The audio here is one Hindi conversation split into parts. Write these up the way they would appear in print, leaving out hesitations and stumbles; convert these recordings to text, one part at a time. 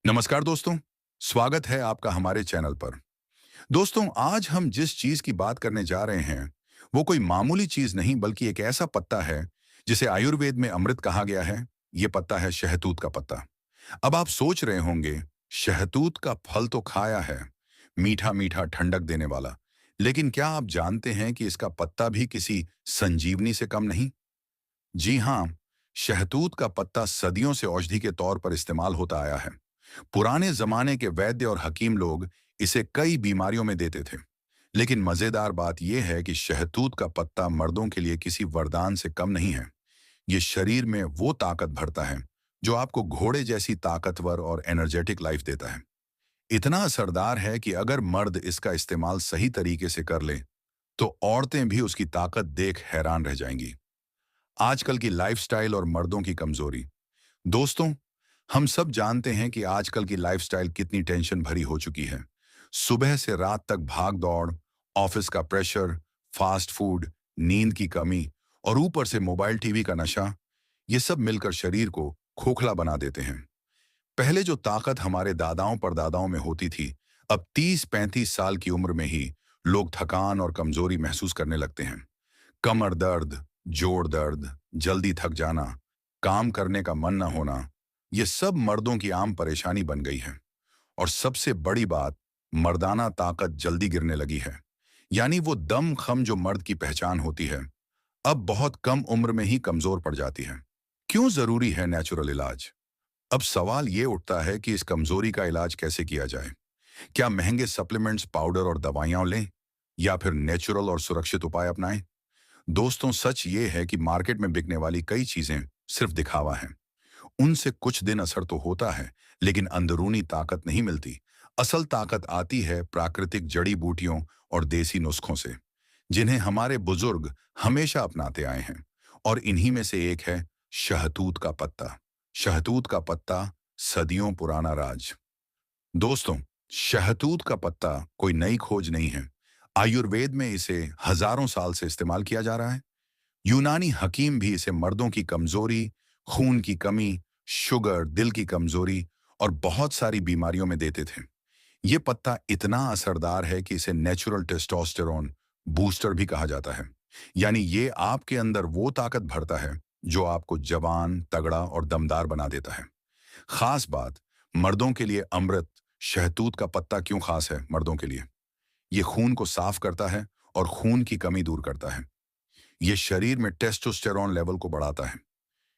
नमस्कार दोस्तों। स्वागत है आपका हमारे चैनल पर। दोस्तों, आज हम जिस चीज की बात करने जा रहे हैं वो कोई मामूली चीज नहीं बल्कि एक ऐसा पत्ता है जिसे आयुर्वेद में अमृत कहा गया है। ये पत्ता है शहतूत का पत्ता। अब आप सोच रहे होंगे, शहतूत का फल तो खाया है, मीठा मीठा ठंडक देने वाला, लेकिन क्या आप जानते हैं कि इसका पत्ता भी किसी संजीवनी से कम नहीं? जी हाँ, शहतूत का पत्ता सदियों से औषधि के तौर पर इस्तेमाल होता आया है। पुराने जमाने के वैद्य और हकीम लोग इसे कई बीमारियों में देते थे। लेकिन मजेदार बात यह है कि शहतूत का पत्ता मर्दों के लिए किसी वरदान से कम नहीं है। ये शरीर में वो ताकत भरता है जो आपको घोड़े जैसी ताकतवर और एनर्जेटिक लाइफ देता है। इतना असरदार है कि अगर मर्द इसका इस्तेमाल सही तरीके से कर ले तो औरतें भी उसकी ताकत देख हैरान रह जाएंगी। आजकल की लाइफस्टाइल और मर्दों की कमजोरी। दोस्तों, हम सब जानते हैं कि आजकल की लाइफस्टाइल कितनी टेंशन भरी हो चुकी है। सुबह से रात तक भाग दौड़, ऑफिस का प्रेशर, फास्ट फूड, नींद की कमी और ऊपर से मोबाइल टीवी का नशा, ये सब मिलकर शरीर को खोखला बना देते हैं। पहले जो ताकत हमारे दादाओं परदादाओं में होती थी, अब 30-35 साल की उम्र में ही लोग थकान और कमजोरी महसूस करने लगते हैं। कमर दर्द, जोड़ दर्द, जल्दी थक जाना, काम करने का मन न होना, ये सब मर्दों की आम परेशानी बन गई है। और सबसे बड़ी बात, मर्दाना ताकत जल्दी गिरने लगी है। यानी वो दम खम जो मर्द की पहचान होती है, अब बहुत कम उम्र में ही कमजोर पड़ जाती है। क्यों जरूरी है नेचुरल इलाज? अब सवाल ये उठता है कि इस कमजोरी का इलाज कैसे किया जाए। क्या महंगे सप्लीमेंट्स, पाउडर और दवाइयां लें, या फिर नेचुरल और सुरक्षित उपाय अपनाएं? दोस्तों, सच ये है कि मार्केट में बिकने वाली कई चीजें सिर्फ दिखावा है। उनसे कुछ दिन असर तो होता है, लेकिन अंदरूनी ताकत नहीं मिलती। असल ताकत आती है प्राकृतिक जड़ी बूटियों और देसी नुस्खों से, जिन्हें हमारे बुजुर्ग हमेशा अपनाते आए हैं। और इन्हीं में से एक है शहतूत का पत्ता। शहतूत का पत्ता, सदियों पुराना राज। दोस्तों, शहतूत का पत्ता कोई नई खोज नहीं है। आयुर्वेद में इसे हजारों साल से इस्तेमाल किया जा रहा है। यूनानी हकीम भी इसे मर्दों की कमजोरी, खून की कमी, शुगर, दिल की कमजोरी और बहुत सारी बीमारियों में देते थे। ये पत्ता इतना असरदार है कि इसे नेचुरल टेस्टोस्टेरोन बूस्टर भी कहा जाता है। यानी ये आपके अंदर वो ताकत भरता है जो आपको जवान, तगड़ा और दमदार बना देता है। खास बात, मर्दों के लिए अमृत शहतूत का पत्ता क्यों खास है? मर्दों के लिए ये खून को साफ करता है और खून की कमी दूर करता है। ये शरीर में टेस्टोस्टेरोन लेवल को बढ़ाता है।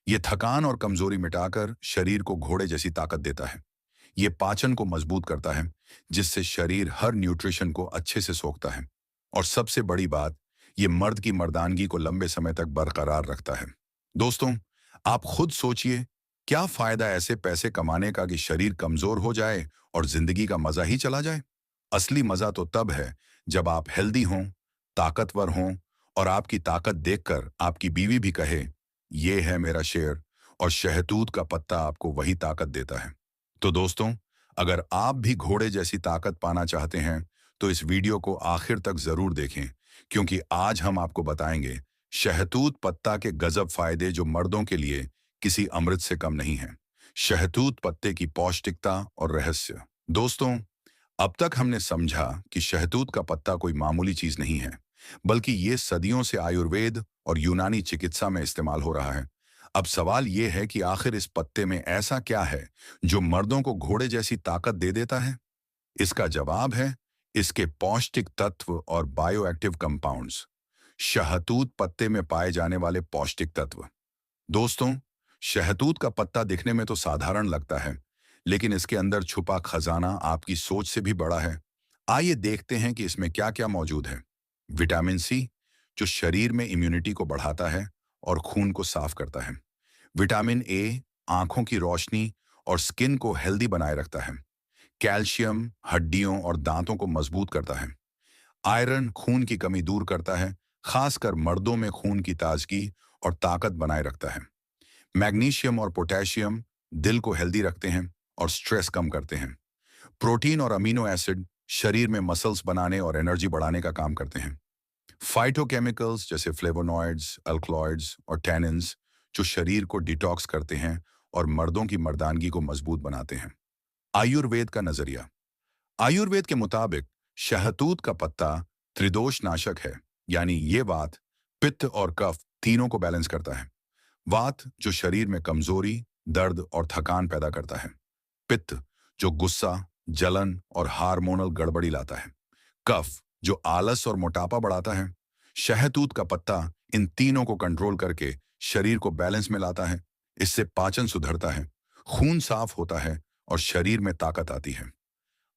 ये थकान और कमजोरी मिटाकर शरीर को घोड़े जैसी ताकत देता है। ये पाचन को मजबूत करता है, जिससे शरीर हर न्यूट्रिशन को अच्छे से सोखता है। और सबसे बड़ी बात, ये मर्द की मर्दानगी को लंबे समय तक बरकरार रखता है। दोस्तों, आप खुद सोचिए, क्या फायदा ऐसे पैसे कमाने का कि शरीर कमजोर हो जाए और जिंदगी का मजा ही चला जाए? असली मजा तो तब है जब आप हेल्दी हों, ताकतवर हों और आपकी ताकत देखकर आपकी बीवी भी कहे, ये है मेरा शेर। और शहतूत का पत्ता आपको वही ताकत देता है। तो दोस्तों, अगर आप भी घोड़े जैसी ताकत पाना चाहते हैं तो इस वीडियो को आखिर तक जरूर देखें, क्योंकि आज हम आपको बताएंगे शहतूत पत्ता के गजब फायदे जो मर्दों के लिए किसी अमृत से कम नहीं है। शहतूत पत्ते की पौष्टिकता और रहस्य। दोस्तों, अब तक हमने समझा कि शहतूत का पत्ता कोई मामूली चीज नहीं है, बल्कि ये सदियों से आयुर्वेद और यूनानी चिकित्सा में इस्तेमाल हो रहा है। अब सवाल ये है कि आखिर इस पत्ते में ऐसा क्या है जो मर्दों को घोड़े जैसी ताकत दे देता है? इसका जवाब है इसके पौष्टिक तत्व और बायोएक्टिव कंपाउंड्स। शहतूत पत्ते में पाए जाने वाले पौष्टिक तत्व। दोस्तों, शहतूत का पत्ता दिखने में तो साधारण लगता है, लेकिन इसके अंदर छुपा खजाना आपकी सोच से भी बड़ा है। आइए देखते हैं कि इसमें क्या क्या मौजूद है। विटामिन सी, जो शरीर में इम्यूनिटी को बढ़ाता है और खून को साफ करता है। विटामिन ए, आंखों की रोशनी और स्किन को हेल्दी बनाए रखता है। कैल्शियम, हड्डियों और दांतों को मजबूत करता है। आयरन, खून की कमी दूर करता है, खासकर मर्दों में खून की ताजगी और ताकत बनाए रखता है। मैग्नीशियम और पोटेशियम दिल को हेल्दी रखते हैं और स्ट्रेस कम करते हैं। प्रोटीन और अमीनो एसिड शरीर में मसल्स बनाने और एनर्जी बढ़ाने का काम करते हैं। फाइटोकेमिकल्स जैसे फ्लेवोनॉइड्स, अल्कलॉइड्स और टैनिन्स, जो शरीर को डिटॉक्स करते हैं और मर्दों की मर्दानगी को मजबूत बनाते हैं। आयुर्वेद का नजरिया। आयुर्वेद के मुताबिक शहतूत का पत्ता त्रिदोष नाशक है, यानी ये वात, पित्त और कफ तीनों को बैलेंस करता है। वात जो शरीर में कमजोरी, दर्द और थकान पैदा करता है। पित्त जो गुस्सा, जलन और हार्मोनल गड़बड़ी लाता है। कफ जो आलस और मोटापा बढ़ाता है। शहतूत का पत्ता इन तीनों को कंट्रोल करके शरीर को बैलेंस में लाता है। इससे पाचन सुधरता है, खून साफ होता है और शरीर में ताकत आती है।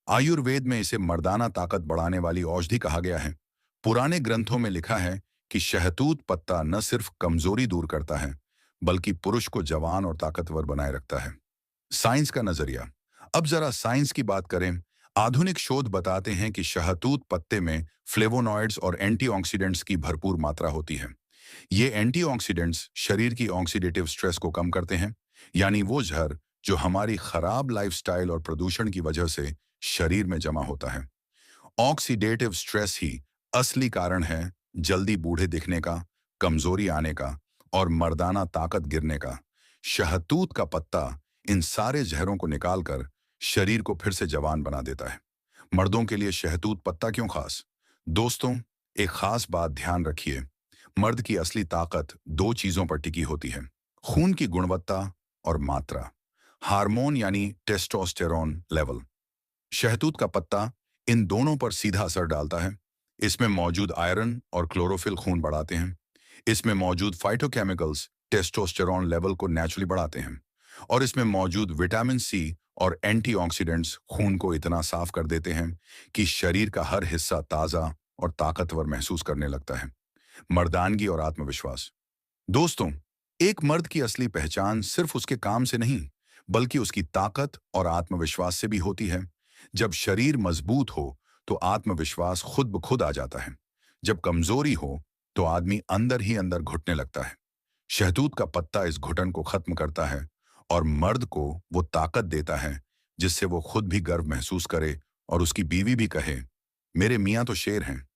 आयुर्वेद में इसे मर्दाना ताकत बढ़ाने वाली औषधि कहा गया है। पुराने ग्रंथों में लिखा है कि शहतूत पत्ता न सिर्फ कमजोरी दूर करता है, बल्कि पुरुष को जवान और ताकतवर बनाए रखता है। साइंस का नजरिया। अब जरा साइंस की बात करें। आधुनिक शोध बताते हैं कि शहतूत पत्ते में फ्लेवोनॉइड्स और एंटीऑक्सीडेंट्स की भरपूर मात्रा होती है। ये एंटीऑक्सीडेंट्स शरीर की ऑक्सीडेटिव स्ट्रेस को कम करते हैं, यानी वो जहर जो हमारी खराब लाइफस्टाइल और प्रदूषण की वजह से शरीर में जमा होता है। ऑक्सीडेटिव स्ट्रेस ही असली कारण है जल्दी बूढ़े दिखने का, कमजोरी आने का और मर्दाना ताकत गिरने का। शहतूत का पत्ता इन सारे जहरों को निकालकर शरीर को फिर से जवान बना देता है। मर्दों के लिए शहतूत पत्ता क्यों खास? दोस्तों, एक खास बात ध्यान रखिए। मर्द की असली ताकत दो चीजों पर टिकी होती है: खून की गुणवत्ता और मात्रा, हार्मोन यानी टेस्टोस्टेरोन लेवल। शहतूत का पत्ता इन दोनों पर सीधा असर डालता है। इसमें मौजूद आयरन और क्लोरोफिल खून बढ़ाते हैं। इसमें मौजूद फाइटोकेमिकल्स टेस्टोस्टेरोन लेवल को नेचुरली बढ़ाते हैं। और इसमें मौजूद विटामिन सी और एंटीऑक्सीडेंट्स खून को इतना साफ कर देते हैं कि शरीर का हर हिस्सा ताज़ा और ताकतवर महसूस करने लगता है। मर्दानगी और आत्मविश्वास। दोस्तों, एक मर्द की असली पहचान सिर्फ उसके काम से नहीं, बल्कि उसकी ताकत और आत्मविश्वास से भी होती है। जब शरीर मजबूत हो तो आत्मविश्वास खुद ब खुद आ जाता है। जब कमजोरी हो तो आदमी अंदर ही अंदर घुटने लगता है। शहतूत का पत्ता इस घुटन को खत्म करता है और मर्द को वो ताकत देता है जिससे वो खुद भी गर्व महसूस करे और उसकी बीवी भी कहे, मेरे मियाँ तो शेर हैं।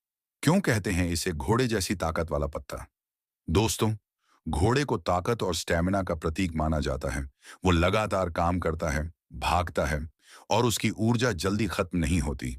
क्यों कहते हैं इसे घोड़े जैसी ताकत वाला पत्ता? दोस्तों, घोड़े को ताकत और स्टेमिना का प्रतीक माना जाता है। वो लगातार काम करता है, भागता है और उसकी ऊर्जा जल्दी खत्म नहीं होती।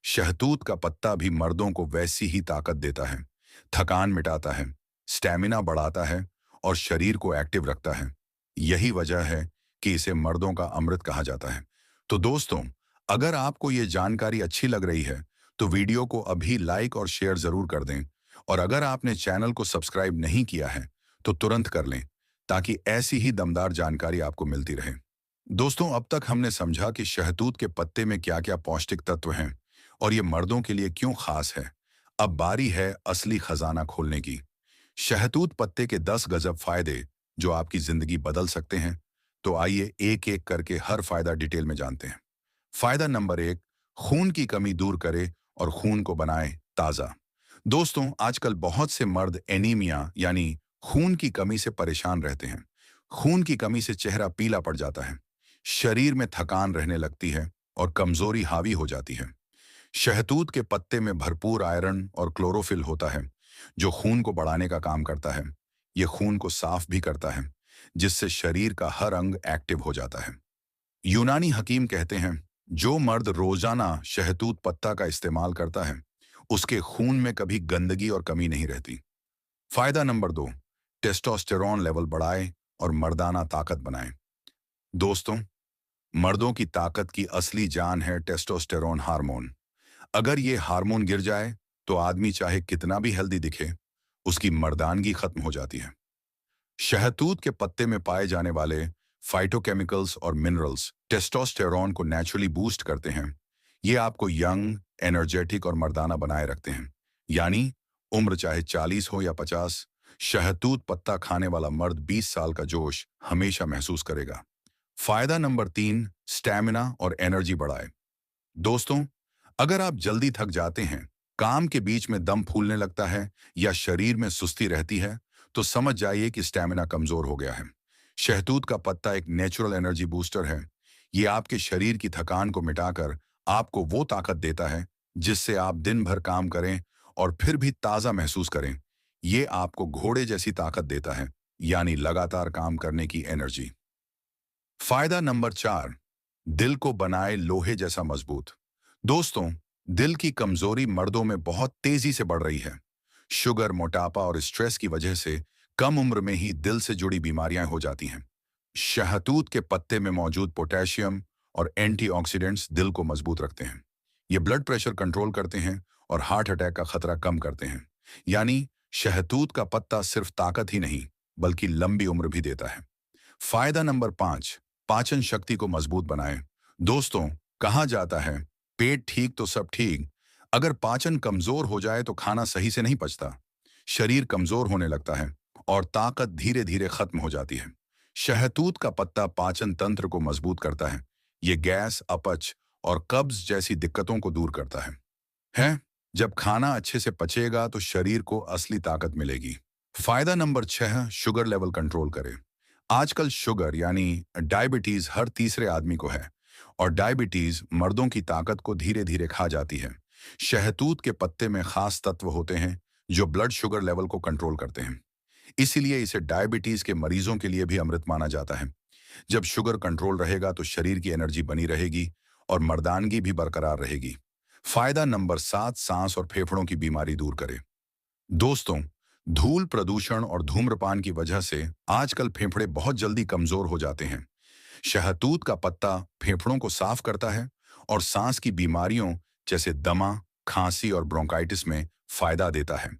शहतूत का पत्ता भी मर्दों को वैसी ही ताकत देता है, थकान मिटाता है, स्टेमिना बढ़ाता है और शरीर को एक्टिव रखता है। यही वजह है कि इसे मर्दों का अमृत कहा जाता है। तो दोस्तों, अगर आपको ये जानकारी अच्छी लग रही है तो वीडियो को अभी लाइक और शेयर जरूर कर दें। और अगर आपने चैनल को सब्सक्राइब नहीं किया है तो तुरंत कर लें, ताकि ऐसी ही दमदार जानकारी आपको मिलती रहे। दोस्तों, अब तक हमने समझा कि शहतूत के पत्ते में क्या क्या पौष्टिक तत्व हैं और ये मर्दों के लिए क्यों खास है। अब बारी है असली खजाना खोलने की। शहतूत पत्ते के 10 गजब फायदे जो आपकी जिंदगी बदल सकते हैं। तो आइए एक एक करके हर फायदा डिटेल में जानते हैं। फायदा नंबर 1, खून की कमी दूर करे और खून को बनाए ताजा। दोस्तों, आजकल बहुत से मर्द एनीमिया यानी खून की कमी से परेशान रहते हैं। खून की कमी से चेहरा पीला पड़ जाता है, शरीर में थकान रहने लगती है और कमजोरी हावी हो जाती है। शहतूत के पत्ते में भरपूर आयरन और क्लोरोफिल होता है, जो खून को बढ़ाने का काम करता है। ये खून को साफ भी करता है, जिससे शरीर का हर अंग एक्टिव हो जाता है। यूनानी हकीम कहते हैं, जो मर्द रोजाना शहतूत पत्ता का इस्तेमाल करता है, उसके खून में कभी गंदगी और कमी नहीं रहती। फायदा नंबर 2, टेस्टोस्टेरोन लेवल बढ़ाए और मर्दाना ताकत बनाए। दोस्तों, मर्दों की ताकत की असली जान है टेस्टोस्टेरोन हार्मोन। अगर ये हार्मोन गिर जाए तो आदमी चाहे कितना भी हेल्दी दिखे, उसकी मर्दानगी खत्म हो जाती है। शहतूत के पत्ते में पाए जाने वाले फाइटोकेमिकल्स और मिनरल्स टेस्टोस्टेरोन को नेचुरली बूस्ट करते हैं। ये आपको यंग, एनर्जेटिक और मर्दाना बनाए रखते हैं। यानी उम्र चाहे 40 हो या 50, शहतूत पत्ता खाने वाला मर्द 20 साल का जोश हमेशा महसूस करेगा। फायदा नंबर 3, स्टैमिना और एनर्जी बढ़ाए। दोस्तों, अगर आप जल्दी थक जाते हैं, काम के बीच में दम फूलने लगता है या शरीर में सुस्ती रहती है, तो समझ जाइए कि स्टैमिना कमजोर हो गया है। शहतूत का पत्ता एक नेचुरल एनर्जी बूस्टर है। ये आपके शरीर की थकान को मिटाकर आपको वो ताकत देता है जिससे आप दिन भर काम करें और फिर भी ताज़ा महसूस करें। ये आपको घोड़े जैसी ताकत देता है, यानी लगातार काम करने की एनर्जी। फायदा नंबर 4, दिल को बनाए लोहे जैसा मजबूत। दोस्तों, दिल की कमजोरी मर्दों में बहुत तेजी से बढ़ रही है। शुगर, मोटापा और स्ट्रेस की वजह से कम उम्र में ही दिल से जुड़ी बीमारियां हो जाती हैं। शहतूत के पत्ते में मौजूद पोटेशियम और एंटीऑक्सीडेंट्स दिल को मजबूत रखते हैं। ये ब्लड प्रेशर कंट्रोल करते हैं और हार्ट अटैक का खतरा कम करते हैं। यानी शहतूत का पत्ता सिर्फ ताकत ही नहीं, बल्कि लंबी उम्र भी देता है। फायदा नंबर 5, पाचन शक्ति को मजबूत बनाएं। दोस्तों, कहा जाता है पेट ठीक तो सब ठीक। अगर पाचन कमजोर हो जाए तो खाना सही से नहीं पचता, शरीर कमजोर होने लगता है और ताकत धीरे धीरे खत्म हो जाती है। शहतूत का पत्ता पाचन तंत्र को मजबूत करता है। ये गैस, अपच और कब्ज जैसी दिक्कतों को दूर करता है। जब खाना अच्छे से पचेगा तो शरीर को असली ताकत मिलेगी। फायदा नंबर 6, शुगर लेवल कंट्रोल करें। आजकल शुगर यानी डायबिटीज हर तीसरे आदमी को है और डायबिटीज मर्दों की ताकत को धीरे धीरे खा जाती है। शहतूत के पत्ते में खास तत्व होते हैं जो ब्लड शुगर लेवल को कंट्रोल करते हैं। इसीलिए इसे डायबिटीज के मरीजों के लिए भी अमृत माना जाता है। जब शुगर कंट्रोल रहेगा तो शरीर की एनर्जी बनी रहेगी और मर्दानगी भी बरकरार रहेगी। फायदा नंबर 7, सांस और फेफड़ों की बीमारी दूर करें। दोस्तों, धूल प्रदूषण और धूम्रपान की वजह से आजकल फेफड़े बहुत जल्दी कमजोर हो जाते हैं। शहतूत का पत्ता फेफड़ों को साफ करता है और सांस की बीमारियों जैसे दमा, खांसी और ब्रोंकाइटिस में फायदा देता है।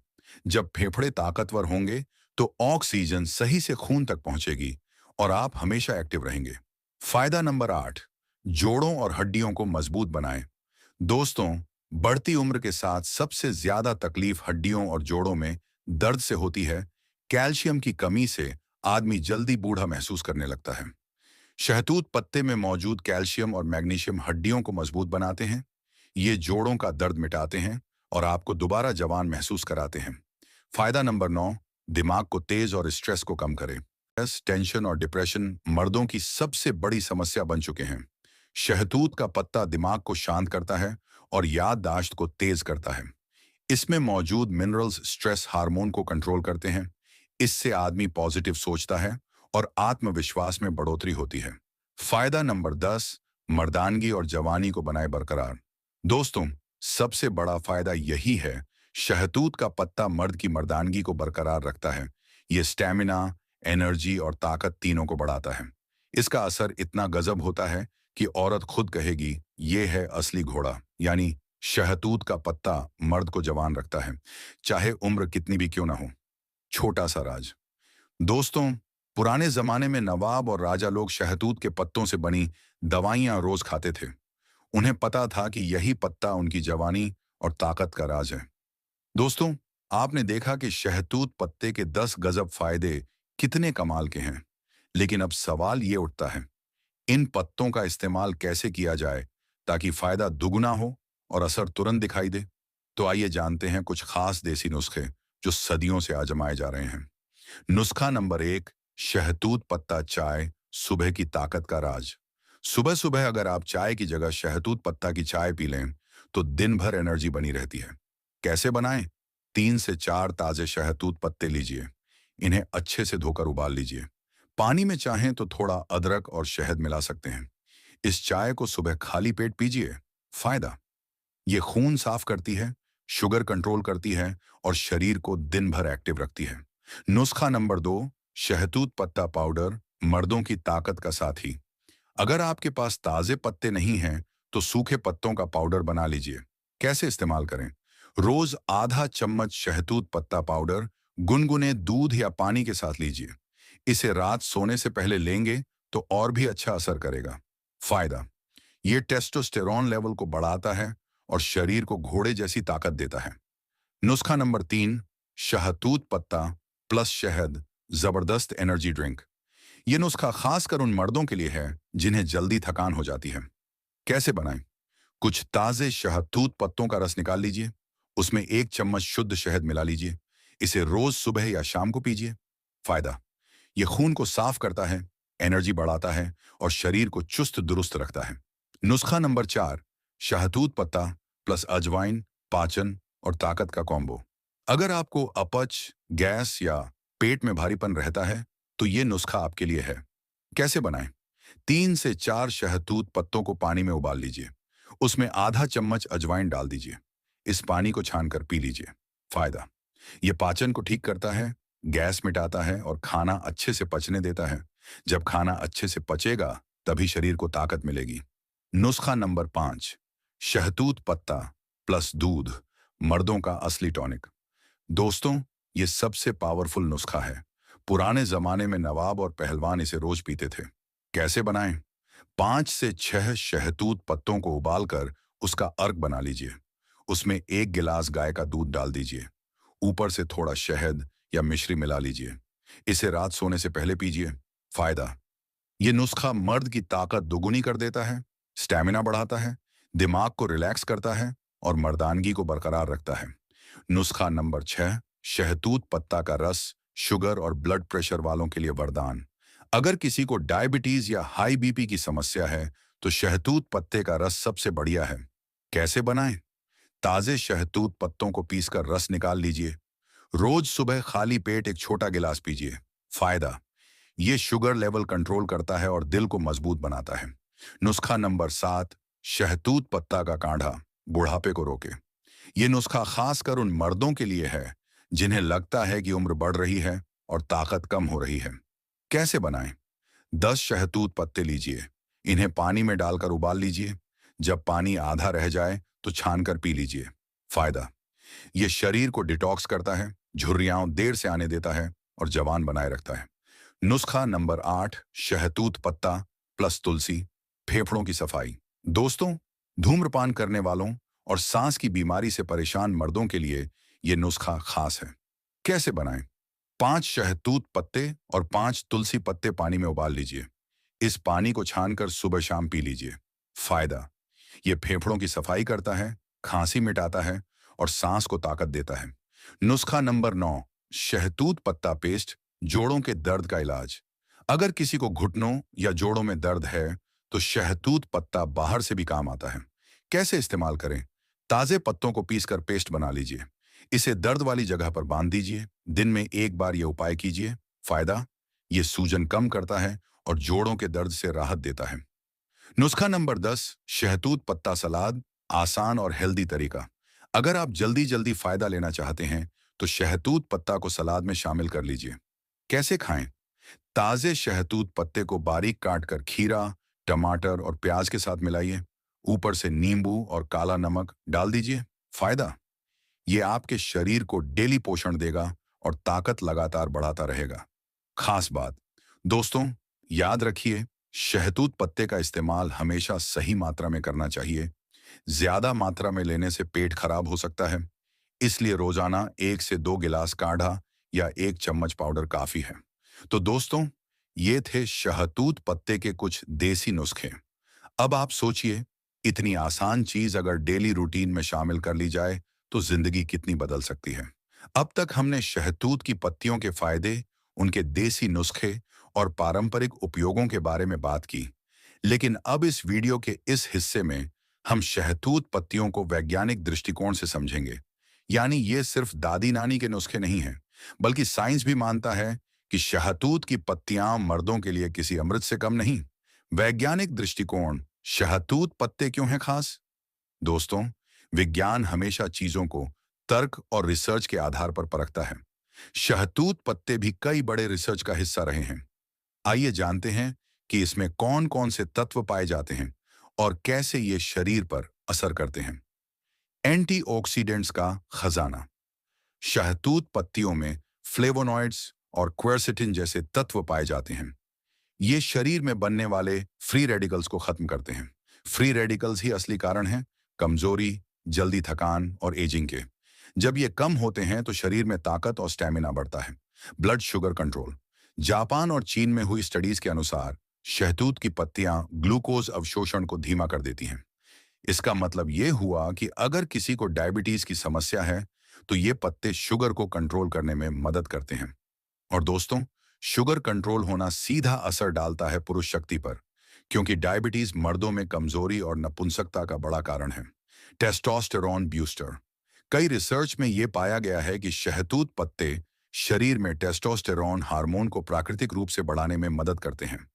जब फेफड़े ताकतवर होंगे तो ऑक्सीजन सही से खून तक पहुंचेगी और आप हमेशा एक्टिव रहेंगे। फायदा नंबर 8, जोड़ों और हड्डियों को मजबूत बनाएं। दोस्तों, बढ़ती उम्र के साथ सबसे ज्यादा तकलीफ हड्डियों और जोड़ों में दर्द से होती है। कैल्शियम की कमी से आदमी जल्दी बूढ़ा महसूस करने लगता है। शहतूत पत्ते में मौजूद कैल्शियम और मैग्नीशियम हड्डियों को मजबूत बनाते हैं। ये जोड़ों का दर्द मिटाते हैं और आपको दोबारा जवान महसूस कराते हैं। फायदा नंबर 9, दिमाग को तेज और स्ट्रेस को कम करें। स्ट्रेस, टेंशन और डिप्रेशन मर्दों की सबसे बड़ी समस्या बन चुके हैं। शहतूत का पत्ता दिमाग को शांत करता है और याददाश्त को तेज करता है। इसमें मौजूद मिनरल्स स्ट्रेस हार्मोन को कंट्रोल करते हैं। इससे आदमी पॉजिटिव सोचता है और आत्मविश्वास में बढ़ोतरी होती है। फायदा नंबर 10, मर्दानगी और जवानी को बनाए बरकरार। दोस्तों, सबसे बड़ा फायदा यही है, शहतूत का पत्ता मर्द की मर्दानगी को बरकरार रखता है। ये स्टैमिना, एनर्जी और ताकत तीनों को बढ़ाता है। इसका असर इतना गजब होता है कि औरत खुद कहेगी, ये है असली घोड़ा। यानी शहतूत का पत्ता मर्द को जवान रखता है, चाहे उम्र कितनी भी क्यों ना हो। छोटा सा राज। दोस्तों, पुराने जमाने में नवाब और राजा लोग शहतूत के पत्तों से बनी दवाइयां रोज खाते थे। उन्हें पता था कि यही पत्ता उनकी जवानी और ताकत का राज है। दोस्तों, आपने देखा कि शहतूत पत्ते के 10 गजब फायदे कितने कमाल के हैं। लेकिन अब सवाल ये उठता है, इन पत्तों का इस्तेमाल कैसे किया जाए ताकि फायदा दुगना हो और असर तुरंत दिखाई दे। तो आइए जानते हैं कुछ खास देसी नुस्खे जो सदियों से आजमाए जा रहे हैं। नुस्खा नंबर 1, शहतूत पत्ता चाय, सुबह की ताकत का राज। सुबह सुबह अगर आप चाय की जगह शहतूत पत्ता की चाय पी लें तो दिन भर एनर्जी बनी रहती है। कैसे बनाएं? 3 से 4 ताजे शहतूत पत्ते लीजिए। इन्हें अच्छे से धोकर उबाल लीजिए। पानी में चाहें तो थोड़ा अदरक और शहद मिला सकते हैं। इस चाय को सुबह खाली पेट पीजिए। फायदा, ये खून साफ करती है, शुगर कंट्रोल करती है और शरीर को दिन भर एक्टिव रखती है। नुस्खा नंबर 2, शहतूत पत्ता पाउडर, मर्दों की ताकत का साथी। अगर आपके पास ताजे पत्ते नहीं हैं तो सूखे पत्तों का पाउडर बना लीजिए। कैसे इस्तेमाल करें? रोज आधा चम्मच शहतूत पत्ता पाउडर गुनगुने दूध या पानी के साथ लीजिए। इसे रात सोने से पहले लेंगे तो और भी अच्छा असर करेगा। फायदा, ये टेस्टोस्टेरोन लेवल को बढ़ाता है और शरीर को घोड़े जैसी ताकत देता है। नुस्खा नंबर 3, शहतूत पत्ता प्लस शहद, जबरदस्त एनर्जी ड्रिंक। ये नुस्खा खासकर उन मर्दों के लिए है जिन्हें जल्दी थकान हो जाती है। कैसे बनाएं? कुछ ताजे शहतूत पत्तों का रस निकाल लीजिए। उसमें 1 चम्मच शुद्ध शहद मिला लीजिए। इसे रोज सुबह या शाम को पीजिए। फायदा, ये खून को साफ करता है, एनर्जी बढ़ाता है और शरीर को चुस्त दुरुस्त रखता है। नुस्खा नंबर 4, शहतूत पत्ता प्लस अजवाइन, पाचन और ताकत का कॉम्बो। अगर आपको अपच, गैस या पेट में भारीपन रहता है तो ये नुस्खा आपके लिए है। कैसे बनाएं? 3 से 4 शहतूत पत्तों को पानी में उबाल लीजिए। उसमें आधा चम्मच अजवाइन डाल दीजिए। इस पानी को छानकर पी लीजिए। फायदा, ये पाचन को ठीक करता है, गैस मिटाता है और खाना अच्छे से पचने देता है। जब खाना अच्छे से पचेगा, तभी शरीर को ताकत मिलेगी। नुस्खा नंबर 5, शहतूत पत्ता प्लस दूध, मर्दों का असली टॉनिक। दोस्तों, ये सबसे पावरफुल नुस्खा है। पुराने जमाने में नवाब और पहलवान इसे रोज पीते थे। कैसे बनाएं? 5 से 6 शहतूत पत्तों को उबालकर उसका अर्क बना लीजिए। उसमें 1 गिलास गाय का दूध डाल दीजिए। ऊपर से थोड़ा शहद या मिश्री मिला लीजिए। इसे रात सोने से पहले पीजिए। फायदा, ये नुस्खा मर्द की ताकत दोगुनी कर देता है, स्टैमिना बढ़ाता है, दिमाग को रिलैक्स करता है और मर्दानगी को बरकरार रखता है। नुस्खा नंबर 6, शहतूत पत्ता का रस, शुगर और ब्लड प्रेशर वालों के लिए वरदान। अगर किसी को डायबिटीज या हाई बीपी की समस्या है, तो शहतूत पत्ते का रस सबसे बढ़िया है। कैसे बनाएं? ताजे शहतूत पत्तों को पीसकर रस निकाल लीजिए। रोज सुबह खाली पेट एक छोटा गिलास पीजिए। फायदा, ये शुगर लेवल कंट्रोल करता है और दिल को मजबूत बनाता है। नुस्खा नंबर 7, शहतूत पत्ता का काढ़ा, बुढ़ापे को रोके। ये नुस्खा खासकर उन मर्दों के लिए है जिन्हें लगता है कि उम्र बढ़ रही है और ताकत कम हो रही है। कैसे बनाएं? 10 शहतूत पत्ते लीजिए। इन्हें पानी में डालकर उबाल लीजिए। जब पानी आधा रह जाए तो छानकर पी लीजिए। फायदा, ये शरीर को डिटॉक्स करता है, झुर्रियां देर से आने देता है और जवान बनाए रखता है। नुस्खा नंबर 8, शहतूत पत्ता प्लस तुलसी, फेफड़ों की सफाई। दोस्तों, धूम्रपान करने वालों और सांस की बीमारी से परेशान मर्दों के लिए ये नुस्खा खास है। कैसे बनाएं? 5 शहतूत पत्ते और 5 तुलसी पत्ते पानी में उबाल लीजिए। इस पानी को छानकर सुबह शाम पी लीजिए। फायदा, ये फेफड़ों की सफाई करता है, खांसी मिटाता है और सांस को ताकत देता है। नुस्खा नंबर 9, शहतूत पत्ता पेस्ट, जोड़ों के दर्द का इलाज। अगर किसी को घुटनों या जोड़ों में दर्द है, तो शहतूत पत्ता बाहर से भी काम आता है। कैसे इस्तेमाल करें? ताजे पत्तों को पीसकर पेस्ट बना लीजिए। इसे दर्द वाली जगह पर बांध दीजिए। दिन में एक बार यह उपाय कीजिए। फायदा, ये सूजन कम करता है और जोड़ों के दर्द से राहत देता है। नुस्खा नंबर 10, शहतूत पत्ता सलाद, आसान और हेल्दी तरीका। अगर आप जल्दी जल्दी फायदा लेना चाहते हैं, तो शहतूत पत्ता को सलाद में शामिल कर लीजिए। कैसे खाएं? ताजे शहतूत पत्ते को बारीक काटकर खीरा, टमाटर और प्याज के साथ मिलाइए। ऊपर से नींबू और काला नमक डाल दीजिए। फायदा, ये आपके शरीर को डेली पोषण देगा और ताकत लगातार बढ़ाता रहेगा। खास बात, दोस्तों, याद रखिए, शहतूत पत्ते का इस्तेमाल हमेशा सही मात्रा में करना चाहिए। ज्यादा मात्रा में लेने से पेट खराब हो सकता है। इसलिए रोजाना 1 से 2 गिलास काढ़ा या 1 चम्मच पाउडर काफी है। तो दोस्तों, ये थे शहतूत पत्ते के कुछ देसी नुस्खे। अब आप सोचिए, इतनी आसान चीज अगर डेली रूटीन में शामिल कर ली जाए, तो जिंदगी कितनी बदल सकती है। अब तक हमने शहतूत की पत्तियों के फायदे, उनके देसी नुस्खे और पारंपरिक उपयोगों के बारे में बात की। लेकिन अब इस वीडियो के इस हिस्से में हम शहतूत पत्तियों को वैज्ञानिक दृष्टिकोण से समझेंगे। यानी ये सिर्फ दादी नानी के नुस्खे नहीं हैं, बल्कि साइंस भी मानता है कि शहतूत की पत्तियां मर्दों के लिए किसी अमृत से कम नहीं। वैज्ञानिक दृष्टिकोण, शहतूत पत्ते क्यों हैं खास? दोस्तों, विज्ञान हमेशा चीजों को तर्क और रिसर्च के आधार पर परखता है। शहतूत पत्ते भी कई बड़े रिसर्च का हिस्सा रहे हैं। आइए जानते हैं कि इसमें कौन कौन से तत्व पाए जाते हैं और कैसे ये शरीर पर असर करते हैं। एंटीऑक्सीडेंट्स का खजाना। शहतूत पत्तियों में फ्लेवोनॉइड्स और क्वेरसेटिन जैसे तत्व पाए जाते हैं। ये शरीर में बनने वाले फ्री रेडिकल्स को खत्म करते हैं। फ्री रेडिकल्स ही असली कारण हैं कमजोरी, जल्दी थकान और एजिंग के। जब ये कम होते हैं तो शरीर में ताकत और स्टैमिना बढ़ता है। Blood sugar control. जापान और चीन में हुई स्टडीज के अनुसार शहतूत की पत्तियां ग्लूकोज अवशोषण को धीमा कर देती हैं। इसका मतलब ये हुआ कि अगर किसी को डायबिटीज की समस्या है, तो ये पत्ते शुगर को कंट्रोल करने में मदद करते हैं। और दोस्तों, शुगर कंट्रोल होना सीधा असर डालता है पुरुष शक्ति पर, क्योंकि डायबिटीज मर्दों में कमजोरी और नपुंसकता का बड़ा कारण है। Testosterone booster. कई रिसर्च में यह पाया गया है कि शहतूत पत्ते शरीर में टेस्टोस्टेरोन हार्मोन को प्राकृतिक रूप से बढ़ाने में मदद करते हैं।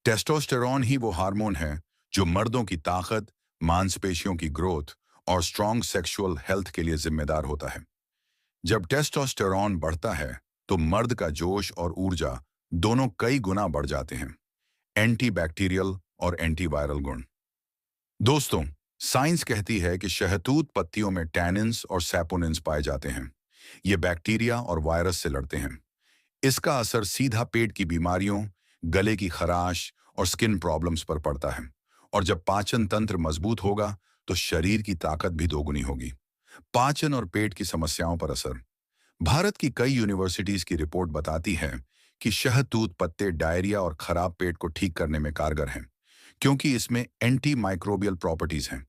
टेस्टोस्टेरॉन ही वो हार्मोन है जो मर्दों की ताकत, मांसपेशियों की ग्रोथ और स्ट्रॉन्ग सेक्सुअल हेल्थ के लिए जिम्मेदार होता है। जब टेस्टोस्टेरॉन बढ़ता है तो मर्द का जोश और ऊर्जा दोनों कई गुना बढ़ जाते हैं। एंटीबैक्टीरियल और एंटीवायरल गुण। दोस्तों, साइंस कहती है कि शहतूत पत्तियों में टैनिन्स और सैपोनिन्स पाए जाते हैं। ये बैक्टीरिया और वायरस से लड़ते हैं। इसका असर सीधा पेट की बीमारियों, गले की खराश और स्किन प्रॉब्लम्स पर पड़ता है। और जब पाचन तंत्र मजबूत होगा तो शरीर की ताकत भी दोगुनी होगी। पाचन और पेट की समस्याओं पर असर। भारत की कई यूनिवर्सिटीज की रिपोर्ट बताती है कि शहतूत पत्ते डायरिया और खराब पेट को ठीक करने में कारगर हैं, क्योंकि इसमें एंटी माइक्रोबियल प्रॉपर्टीज हैं।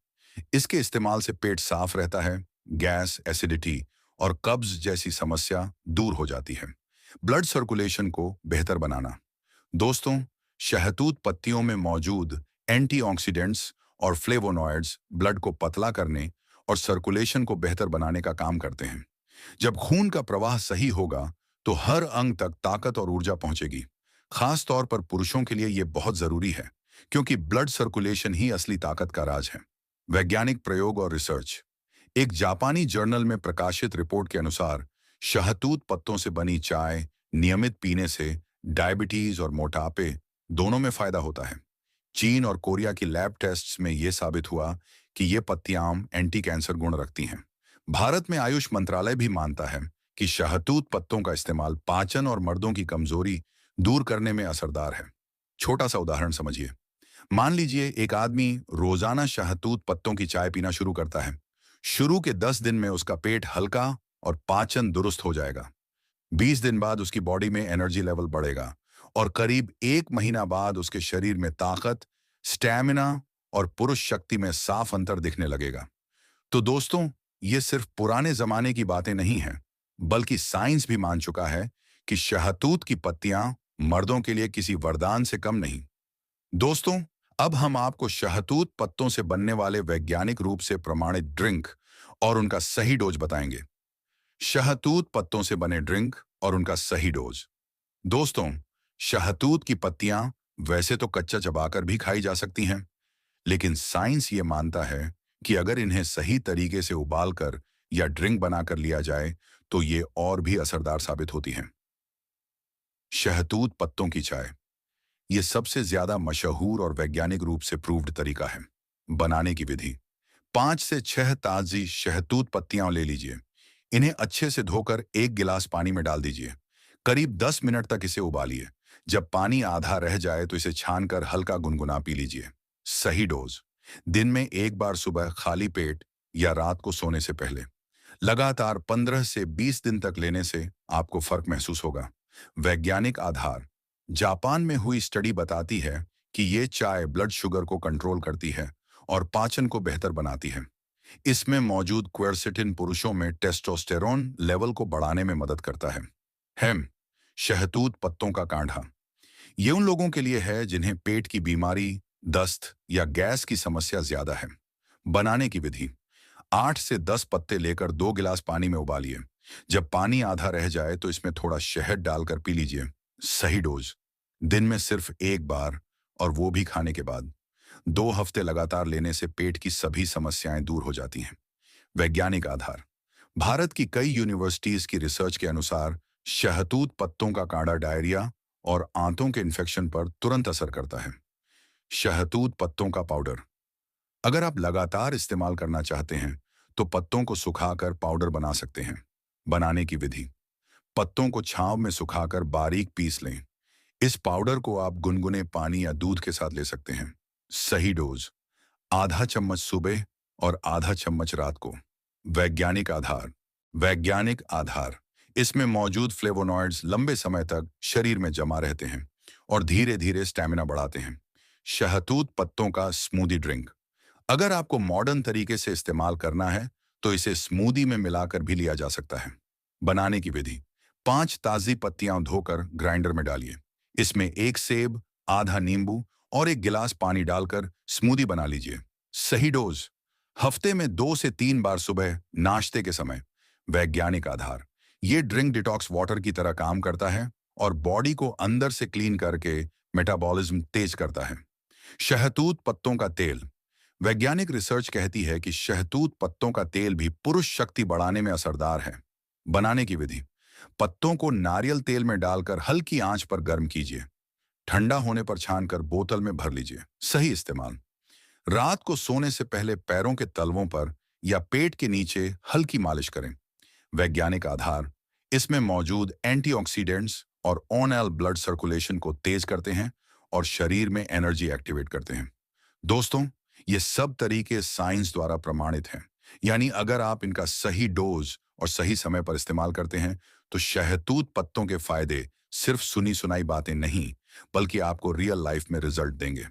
इसके इस्तेमाल से पेट साफ रहता है, गैस, एसिडिटी और कब्ज जैसी समस्या दूर हो जाती है। ब्लड सर्कुलेशन को बेहतर बनाना। दोस्तों, शहतूत पत्तियों में मौजूद एंटीऑक्सीडेंट्स और फ्लेवोनॉइड्स ब्लड को पतला करने और सर्कुलेशन को बेहतर बनाने का काम करते हैं। जब खून का प्रवाह सही होगा तो हर अंग तक ताकत और ऊर्जा पहुंचेगी। खास तौर पर पुरुषों के लिए यह बहुत जरूरी है, क्योंकि ब्लड सर्कुलेशन ही असली ताकत का राज है। वैज्ञानिक प्रयोग और रिसर्च। एक जापानी जर्नल में प्रकाशित रिपोर्ट के अनुसार शहतूत पत्तों से बनी चाय नियमित पीने से डायबिटीज और मोटापे दोनों में फायदा होता है। चीन और कोरिया की लैब टेस्ट्स में यह साबित हुआ कि ये पत्तियां एंटी कैंसर गुण रखती हैं। भारत में आयुष मंत्रालय भी मानता है कि शहतूत पत्तों का इस्तेमाल पाचन और मर्दों की कमजोरी दूर करने में असरदार है। छोटा सा उदाहरण समझिए। मान लीजिए एक आदमी रोजाना शहतूत पत्तों की चाय पीना शुरू करता है। शुरू के 10 दिन में उसका पेट हल्का और पाचन दुरुस्त हो जाएगा। 20 दिन बाद उसकी बॉडी में एनर्जी लेवल बढ़ेगा और करीब 1 महीना बाद उसके शरीर में ताकत, स्टैमिना और पुरुष शक्ति में साफ अंतर दिखने लगेगा। तो दोस्तों, ये सिर्फ पुराने जमाने की बातें नहीं हैं, बल्कि साइंस भी मान चुका है कि शहतूत की पत्तियां मर्दों के लिए किसी वरदान से कम नहीं। दोस्तों, अब हम आपको शहतूत पत्तों से बनने वाले वैज्ञानिक रूप से प्रमाणित ड्रिंक और उनका सही डोज बताएंगे। शहतूत पत्तों से बने ड्रिंक और उनका सही डोज। दोस्तों, शहतूत की पत्तियां वैसे तो कच्चा चबाकर भी खाई जा सकती हैं, लेकिन साइंस ये मानता है कि अगर इन्हें सही तरीके से उबालकर या ड्रिंक बनाकर लिया जाए तो ये और भी असरदार साबित होती हैं। शहतूत पत्तों की चाय। ये सबसे ज्यादा मशहूर और वैज्ञानिक रूप से प्रूव्ड तरीका है। बनाने की विधि। 5 से 6 ताजी शहतूत पत्तियां ले लीजिए। इन्हें अच्छे से धोकर 1 गिलास पानी में डाल दीजिए। करीब 10 मिनट तक इसे उबालिए। जब पानी आधा रह जाए तो इसे छानकर हल्का गुनगुना पी लीजिए। सही डोज। दिन में 1 बार सुबह खाली पेट या रात को सोने से पहले। लगातार 15 से 20 दिन तक लेने से आपको फर्क महसूस होगा। वैज्ञानिक आधार। जापान में हुई स्टडी बताती है कि ये चाय ब्लड शुगर को कंट्रोल करती है और पाचन को बेहतर बनाती है। इसमें मौजूद क्वेरसेटिन पुरुषों में टेस्टोस्टेरोन लेवल को बढ़ाने में मदद करता है। हेम। शहतूत पत्तों का काढ़ा। ये उन लोगों के लिए है जिन्हें पेट की बीमारी, दस्त या गैस की समस्या ज्यादा है। बनाने की विधि। 8 से 10 पत्ते लेकर 2 गिलास पानी में उबालिए। जब पानी आधा रह जाए तो इसमें थोड़ा शहद डालकर पी लीजिए। सही डोज। दिन में सिर्फ 1 बार, और वो भी खाने के बाद। 2 हफ्ते लगातार लेने से पेट की सभी समस्याएं दूर हो जाती हैं। वैज्ञानिक आधार। भारत की कई यूनिवर्सिटीज की रिसर्च के अनुसार शहतूत पत्तों का काढ़ा डायरिया और आंतों के इन्फेक्शन पर तुरंत असर करता है। शहतूत पत्तों का पाउडर। अगर आप लगातार इस्तेमाल करना चाहते हैं तो पत्तों को सुखाकर पाउडर बना सकते हैं। बनाने की विधि। पत्तों को छांव में सुखाकर बारीक पीस लें। इस पाउडर को आप गुनगुने पानी या दूध के साथ ले सकते हैं। सही डोज। आधा चम्मच सुबह और आधा चम्मच रात को। वैज्ञानिक आधार। वैज्ञानिक आधार। इसमें मौजूद फ्लेवोनॉइड्स लंबे समय तक शरीर में जमा रहते हैं और धीरे धीरे स्टैमिना बढ़ाते हैं। शहतूत पत्तों का स्मूदी ड्रिंक। अगर आपको मॉडर्न तरीके से इस्तेमाल करना है तो इसे स्मूदी में मिलाकर भी लिया जा सकता है। बनाने की विधि। 5 ताजी पत्तियां धोकर ग्राइंडर में डालिए। इसमें 1 सेब, आधा नींबू और 1 गिलास पानी डालकर स्मूदी बना लीजिए। सही डोज। हफ्ते में 2 से 3 बार सुबह नाश्ते के समय। वैज्ञानिक आधार। ये ड्रिंक डिटॉक्स वाटर की तरह काम करता है और बॉडी को अंदर से क्लीन करके मेटाबॉलिज्म तेज करता है। शहतूत पत्तों का तेल। वैज्ञानिक रिसर्च कहती है कि शहतूत पत्तों का तेल भी पुरुष शक्ति बढ़ाने में असरदार है। बनाने की विधि। पत्तों को नारियल तेल में डालकर हल्की आंच पर गर्म कीजिए। ठंडा होने पर छानकर बोतल में भर लीजिए। सही इस्तेमाल। रात को सोने से पहले पैरों के तलवों पर या पेट के नीचे हल्की मालिश करें। वैज्ञानिक आधार। इसमें मौजूद एंटीऑक्सीडेंट्स और ऑन एल ब्लड सर्कुलेशन को तेज करते हैं और शरीर में एनर्जी एक्टिवेट करते हैं। दोस्तों, ये सब तरीके साइंस द्वारा प्रमाणित हैं। यानी अगर आप इनका सही डोज और सही समय पर इस्तेमाल करते हैं तो शहतूत पत्तों के फायदे सिर्फ सुनी सुनाई बातें नहीं, बल्कि आपको रियल लाइफ में रिजल्ट देंगे।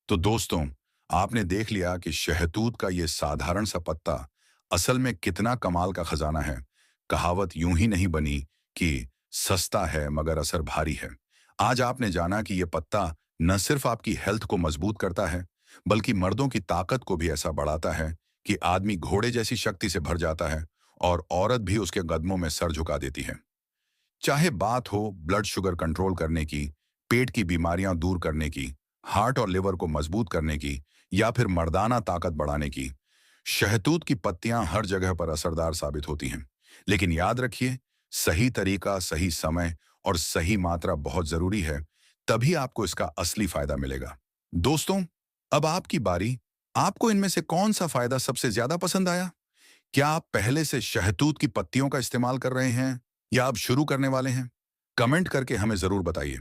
तो दोस्तों, आपने देख लिया कि शहतूत का ये साधारण सा पत्ता असल में कितना कमाल का खजाना है। कहावत यूं ही नहीं बनी कि सस्ता है मगर असर भारी है। आज आपने जाना कि यह पत्ता न सिर्फ आपकी हेल्थ को मजबूत करता है, बल्कि मर्दों की ताकत को भी ऐसा बढ़ाता है कि आदमी घोड़े जैसी शक्ति से भर जाता है और औरत भी उसके कदमों में सर झुका देती है। चाहे बात हो ब्लड शुगर कंट्रोल करने की, पेट की बीमारियां दूर करने की, हार्ट और लिवर को मजबूत करने की, या फिर मर्दाना ताकत बढ़ाने की, शहतूत की पत्तियां हर जगह पर असरदार साबित होती हैं। लेकिन याद रखिए, सही तरीका, सही समय और सही मात्रा बहुत जरूरी है, तभी आपको इसका असली फायदा मिलेगा। दोस्तों, अब आपकी बारी। आपको इनमें से कौन सा फायदा सबसे ज्यादा पसंद आया? क्या आप पहले से शहतूत की पत्तियों का इस्तेमाल कर रहे हैं या अब शुरू करने वाले हैं? कमेंट करके हमें जरूर बताइए।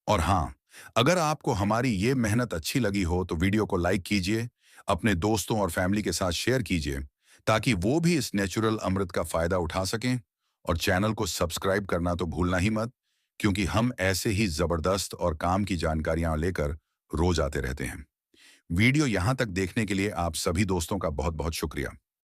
और हाँ, अगर आपको हमारी ये मेहनत अच्छी लगी हो तो वीडियो को लाइक कीजिए, अपने दोस्तों और फैमिली के साथ शेयर कीजिए, ताकि वो भी इस नेचुरल अमृत का फायदा उठा सकें। और चैनल को सब्सक्राइब करना तो भूलना ही मत, क्योंकि हम ऐसे ही जबरदस्त और काम की जानकारियां लेकर रोज आते रहते हैं। वीडियो यहां तक देखने के लिए आप सभी दोस्तों का बहुत बहुत शुक्रिया।